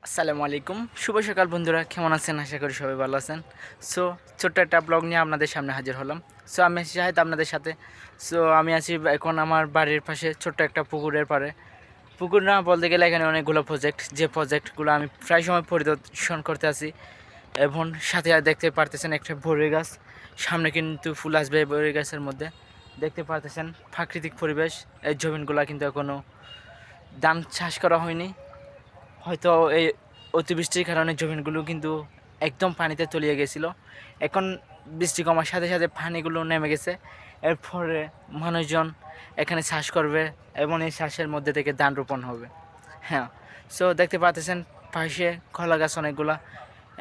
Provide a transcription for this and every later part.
আসসালামু আলাইকুম, শুভ সকাল বন্ধুরা, কেমন আছেন? আশা করি সবাই ভালো আছেন। সো ছোট্ট একটা ব্লগ নিয়ে আপনাদের সামনে হাজির হলাম। সো আমি আছি শাহিদ আপনাদের সাথে। সো আমি আছি এখন আমার বাড়ির পাশে ছোট্ট একটা পুকুরের পাড়ে। পুকুর না বলতে গেলে এখানে অনেকগুলো প্রজেক্ট, যে প্রজেক্টগুলো আমি প্রায় সময় পরিদর্শন করতে আসি। এবং সাথে আর দেখতে পারতেছেন একটা বড়ই গাছ, সামনে কিন্তু ফুল আসবে এই বড়ই গাছের মধ্যে। দেখতে পারতেছেন প্রাকৃতিক পরিবেশ। এই জমিনগুলো কিন্তু এখনও ধান চাষ করা হয়নি। হয়তো এই অতিবৃষ্টির কারণে জমিনগুলো কিন্তু একদম পানিতে তলিয়ে গেছিলো। এখন বৃষ্টি কমার সাথে সাথে পানিগুলো নেমে গেছে। এর ফলে মানুষজন এখানে চাষ করবে এবং এই চাষের মধ্যে থেকে ধান রোপণ হবে। হ্যাঁ, সো দেখতে পাচ্ছেন পাশে কলা গাছ অনেকগুলা।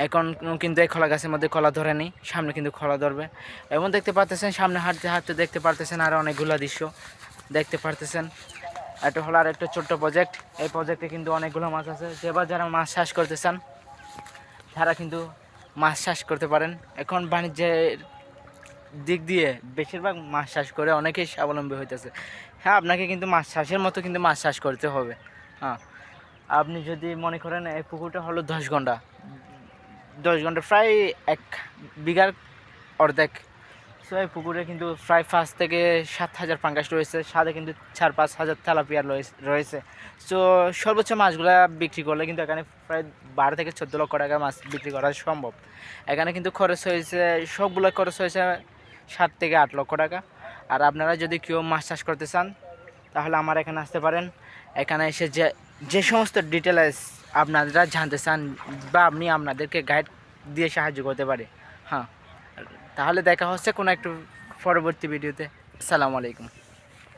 এখন কিন্তু এই কলা গাছের মধ্যে কলা ধরেনি, সামনে কিন্তু কলা ধরবে। এবং দেখতে পাচ্ছেন সামনে হাঁটতে হাঁটতে দেখতে পারতেছেন আরও অনেকগুলো দৃশ্য দেখতে পারতেছেন। এটা হলো আর একটা ছোট্ট প্রজেক্ট। এই প্রজেক্টে কিন্তু অনেকগুলো মাছ আছে। যেবার যারা মাছ চাষ করতে চান তারা কিন্তু মাছ চাষ করতে পারেন। এখন বাণিজ্যের দিক দিয়ে বেশিরভাগ মাছ চাষ করে অনেকেই স্বাবলম্বী হইতেছে। হ্যাঁ, আপনাকে কিন্তু মাছ চাষের মতো কিন্তু মাছ চাষ করতে হবে। হ্যাঁ, আপনি যদি মনে করেন এই পুকুরটা হলো 10 ঘন্টা, 10 ঘন্টা প্রায় 1 বিঘার অর্ধেক। সো এই পুকুরে কিন্তু প্রায় 5 থেকে 7 হাজার পাঙ্গাস রয়েছে, সাথে কিন্তু 4-5 হাজার তেলাপিয়া রয়েছে। সো সর্বোচ্চ মাছগুলা বিক্রি করলে কিন্তু এখানে প্রায় 12 থেকে 14 লক্ষ টাকা মাছ বিক্রি করা সম্ভব। এখানে কিন্তু খরচ হয়েছে, সবগুলো খরচ হয়েছে 7 থেকে 8 লক্ষ টাকা। আর আপনারা যদি কেউ মাছ চাষ করতে চান তাহলে আমার এখানে আসতে পারেন। এখানে এসে যে যে সমস্ত ডিটেলস আপনারা জানতে চান বা আমি আপনাদেরকে গাইড দিয়ে সাহায্য করতে পারি। হ্যাঁ, তাহলে দেখা হচ্ছে কোনো একটু পরবর্তী ভিডিওতে। আসসালামু আলাইকুম।